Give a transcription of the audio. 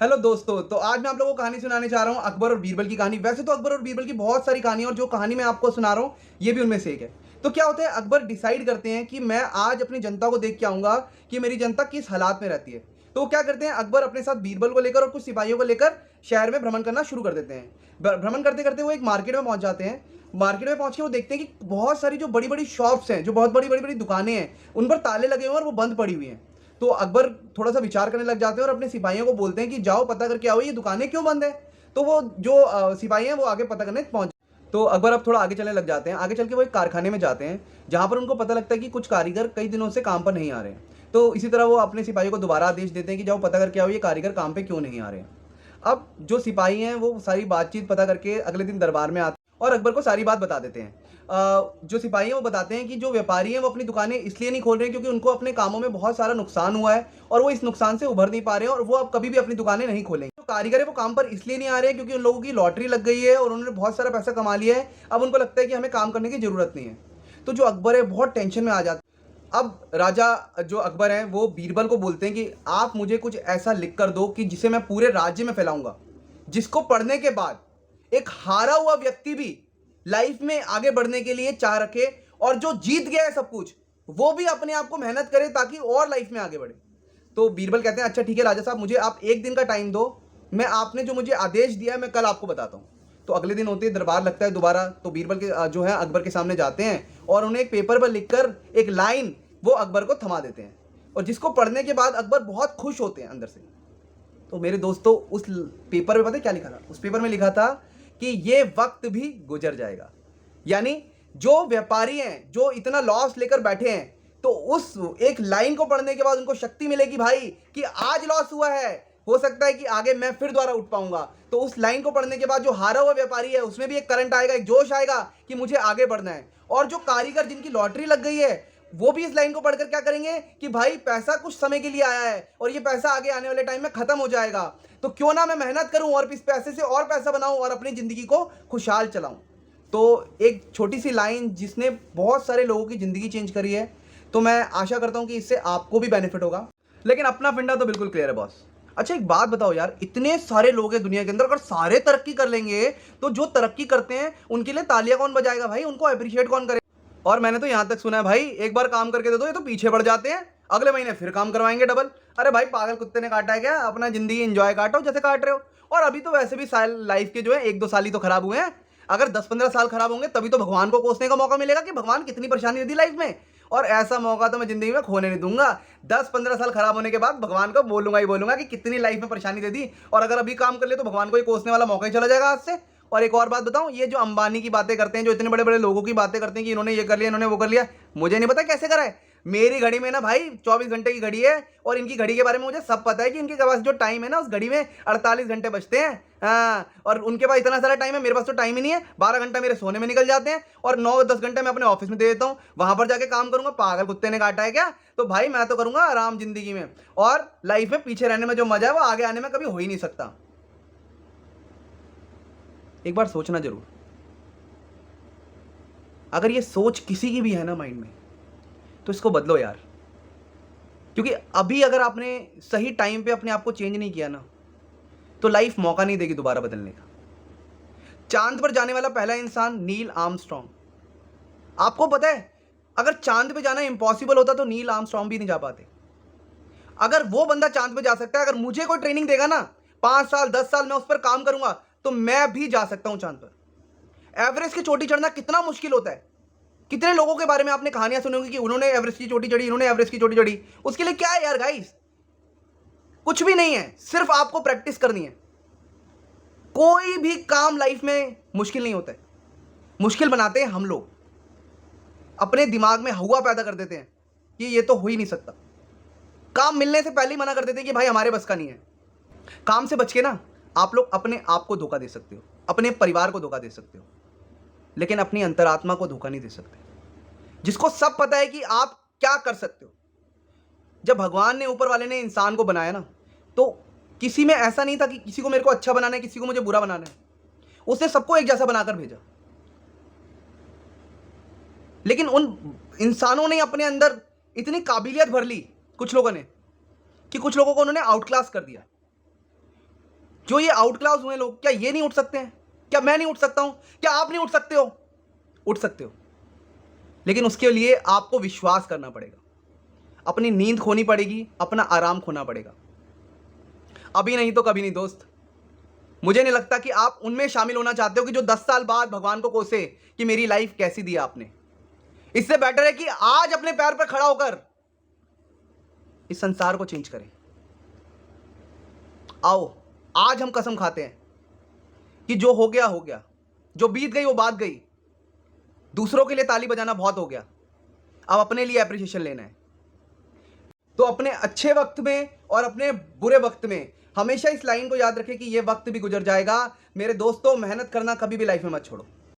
Hello दोस्तों, तो आज मैं आप लोगों को कहानी सुनाने जा रहा हूँ अकबर और बीरबल की कहानी। वैसे तो अकबर और बीरबल की बहुत सारी कहानियां और जो कहानी मैं आपको सुना रहा हूँ ये भी उनमें से एक है। तो क्या होता है, अकबर डिसाइड करते हैं कि मैं आज अपनी जनता को देख के आऊंगा कि मेरी जनता किस हालात में रहती है। तो वो क्या करते हैं, अकबर अपने साथ बीरबल को लेकर और कुछ सिपाहियों को लेकर शहर में भ्रमण करना शुरू कर देते हैं। भ्रमण करते करते वो एक मार्केट में पहुंच जाते हैं। मार्केट में पहुंच के वो देखते हैं कि बहुत सारी जो बड़ी बड़ी शॉप्स हैं, जो बहुत बड़ी बड़ी बड़ी दुकानें हैं, उन पर ताले लगे हुए हैं और वो बंद पड़ी हुई हैं। तो अकबर थोड़ा सा विचार करने लग जाते हैं और अपने सिपाहियों को बोलते हैं कि जाओ पता करके आओ ये दुकानें क्यों बंद है। तो वो जो सिपाही हैं वो आगे पता करने पहुंच। तो अकबर अब थोड़ा आगे चलने लग जाते हैं। आगे चल के वो एक कारखाने में जाते हैं जहां पर उनको पता लगता है कि कुछ कारीगर कई दिनों से काम पर नहीं आ रहे हैं। तो इसी तरह वो अपने सिपाहियों को दोबारा आदेश देते हैं कि जाओ पता करके आओ ये कारीगर काम पे क्यों नहीं आ रहे हैं। अब जो सिपाही हैं वो सारी बातचीत पता करके अगले दिन दरबार में आते हैं और अकबर को सारी बात बता देते हैं। जो सिपाही हैं वो बताते हैं कि जो व्यापारी हैं वो अपनी दुकानें इसलिए नहीं खोल रहे हैं क्योंकि उनको अपने कामों में बहुत सारा नुकसान हुआ है और वो इस नुकसान से उभर नहीं पा रहे हैं और वो अब कभी भी अपनी दुकानें नहीं खोलेंगे। जो कारीगर है वो काम पर इसलिए नहीं आ रहे हैं क्योंकि उन लोगों की लॉटरी लग गई है और उन्होंने बहुत सारा पैसा कमा लिया है। अब उनको लगता है कि हमें काम करने की जरूरत नहीं है। तो जो अकबर है बहुत टेंशन में आ जाता है। अब राजा जो अकबर हैं वो बीरबल को बोलते हैं कि आप मुझे कुछ ऐसा लिख कर दो कि जिसे मैं पूरे राज्य में फैलाऊंगा, जिसको पढ़ने के बाद एक हारा हुआ व्यक्ति भी लाइफ में आगे बढ़ने के लिए चाह रखे और जो जीत गया है सब कुछ वो भी अपने आप को मेहनत करे ताकि और लाइफ में आगे बढ़े। तो बीरबल कहते हैं अच्छा ठीक है राजा साहब, मुझे आप एक दिन का टाइम दो, मैं आपने जो मुझे आदेश दिया है मैं कल आपको बताता हूँ। तो अगले दिन होते ही दरबार लगता है दोबारा। तो बीरबल के जो है अकबर के सामने जाते हैं और उन्हें एक पेपर पर लिखकर एक लाइन वो अकबर को थमा देते हैं और जिसको पढ़ने के बाद अकबर बहुत खुश होते हैं अंदर से। तो मेरे दोस्तों उस पेपर में पता है क्या लिखा था? उस पेपर में लिखा था कि ये वक्त भी गुजर जाएगा। यानी जो व्यापारी हैं जो इतना लॉस लेकर बैठे हैं, तो उस एक लाइन को पढ़ने के बाद उनको शक्ति मिलेगी भाई कि आज लॉस हुआ है, हो सकता है कि आगे मैं फिर दोबारा उठ पाऊंगा। तो उस लाइन को पढ़ने के बाद जो हारा हुआ व्यापारी है उसमें भी एक करंट आएगा, एक जोश आएगा कि मुझे आगे बढ़ना है। और जो कारीगर जिनकी लॉटरी लग गई है वो भी इस लाइन को पढ़कर क्या करेंगे कि भाई पैसा कुछ समय के लिए आया है और ये पैसा आगे आने वाले टाइम में खत्म हो जाएगा, तो क्यों ना मैं मेहनत करूं और इस पैसे से और पैसा बनाऊं और अपनी जिंदगी को खुशहाल चलाऊं। तो एक छोटी सी लाइन जिसने बहुत सारे लोगों की ज़िंदगी चेंज करी है। तो मैं आशा करता हूँ कि इससे आपको भी बेनिफिट होगा। लेकिन अपना फंडा तो बिल्कुल क्लियर है बॉस। अच्छा एक बात बताओ यार, इतने सारे लोग हैं दुनिया के अंदर, अगर सारे तरक्की कर लेंगे तो जो तरक्की करते हैं उनके लिए तालियां कौन बजाएगा भाई, उनको अप्रिशिएट कौन करेगा? और मैंने तो यहां तक सुना है भाई, एक बार काम करके दे दो ये तो पीछे पड़ जाते हैं, अगले महीने फिर काम करवाएंगे डबल। अरे भाई पागल कुत्ते ने काटा है क्या? अपना जिंदगी एंजॉय काटो जैसे काट रहे हो। और अभी तो वैसे भी साल लाइफ के जो है एक दो साल ही तो खराब हुए हैं। अगर 10-15 साल खराब होंगे तभी तो भगवान को कोसने का मौका मिलेगा कि भगवान कितनी परेशानी दी लाइफ में। और ऐसा मौका तो मैं जिंदगी में खोने नहीं दूंगा। 10-15 साल खराब होने के बाद भगवान को बोलूंगा ही बोलूंगा कि कितनी लाइफ में परेशानी दे दी, और अगर अभी काम कर ले तो भगवान को ही कोसने वाला मौका ही चला जाएगा आज से। और एक और बात बताऊं, ये जो अंबानी की बातें करते हैं, जो इतने बड़े बड़े लोगों की बातें करते हैं कि इन्होंने ये कर लिया इन्होंने वो कर लिया, मुझे नहीं पता कैसे करा है। मेरी घड़ी में ना भाई 24 घंटे की घड़ी है और इनकी घड़ी के बारे में मुझे सब पता है कि इनके पास जो टाइम है ना उस घड़ी में 48 घंटे बचते हैं। हाँ, और उनके पास इतना सारा टाइम है, मेरे पास तो टाइम ही नहीं है। 12 घंटा मेरे सोने में निकल जाते हैं और 9-10 घंटे मैं अपने ऑफिस में दे देता हूँ, वहां पर जाके काम करूंगा। पागल कुत्ते ने काटा है क्या? तो भाई मैं तो करूंगा आराम जिंदगी में, और लाइफ में पीछे रहने में जो मजा है वो आगे आने में कभी हो ही नहीं सकता। एक बार सोचना जरूर, अगर ये सोच किसी की भी है ना माइंड में, तो इसको बदलो यार। क्योंकि अभी अगर आपने सही टाइम पे अपने आप को चेंज नहीं किया ना, तो लाइफ मौका नहीं देगी दोबारा बदलने का। चांद पर जाने वाला पहला इंसान नील आर्मस्ट्रॉन्ग। आपको पता है अगर चांद पे जाना इम्पॉसिबल होता तो नील आर्मस्ट्रॉन्ग भी नहीं जा पाते। अगर वो बंदा चांद पे जा सकता है, अगर मुझे कोई ट्रेनिंग देगा ना, 5 साल 10 साल मैं उस पर काम करूंगा, तो मैं भी जा सकता हूं चांद पर। एवरेस्ट की चोटी चढ़ना कितना मुश्किल होता है। कितने लोगों के बारे में आपने कहानियां सुनी होंगी कि उन्होंने एवरेस्ट की चोटी चढ़ी, इन्होंने एवरेस्ट की चोटी चढ़ी। उसके लिए क्या है यार गाइस? कुछ भी नहीं है, सिर्फ आपको प्रैक्टिस करनी है। कोई भी काम लाइफ में मुश्किल नहीं होता है, मुश्किल बनाते हैं हम लोग। अपने दिमाग में हवा पैदा कर देते हैं कि ये तो हो ही नहीं सकता। काम मिलने से पहले ही मना कर देते हैं कि भाई हमारे बस का नहीं है। काम से बच के ना आप लोग अपने आप को धोखा दे सकते हो, अपने परिवार को धोखा दे सकते हो, लेकिन अपनी अंतरात्मा को धोखा नहीं दे सकते, जिसको सब पता है कि आप क्या कर सकते हो। जब भगवान ने, ऊपर वाले ने इंसान को बनाया ना, तो किसी में ऐसा नहीं था कि किसी को मेरे को अच्छा बनाना है, किसी को मुझे बुरा बनाना है। उसने सबको एक जैसा बनाकर भेजा। लेकिन उन इंसानों ने अपने अंदर इतनी काबिलियत भर ली कुछ लोगों ने, कि कुछ लोगों को उन्होंने आउट क्लास कर दिया। जो ये आउट क्लास हुए लोग, क्या ये नहीं उठ सकते हैं? क्या मैं नहीं उठ सकता हूं? क्या आप नहीं उठ सकते हो? उठ सकते हो, लेकिन उसके लिए आपको विश्वास करना पड़ेगा, अपनी नींद खोनी पड़ेगी, अपना आराम खोना पड़ेगा। अभी नहीं तो कभी नहीं दोस्त। मुझे नहीं लगता कि आप उनमें शामिल होना चाहते हो कि जो 10 साल बाद भगवान को कोसे कि मेरी लाइफ कैसी दी आपने। इससे बेटर है कि आज अपने पैर पर खड़ा होकर इस संसार को चेंज करें। आओ आज हम कसम खाते हैं कि जो हो गया हो गया, जो बीत गई वो बात गई। दूसरों के लिए ताली बजाना बहुत हो गया, अब अपने लिए एप्रिसिएशन लेना है। तो अपने अच्छे वक्त में और अपने बुरे वक्त में हमेशा इस लाइन को याद रखें कि ये वक्त भी गुजर जाएगा। मेरे दोस्तों, मेहनत करना कभी भी लाइफ में मत छोड़ो।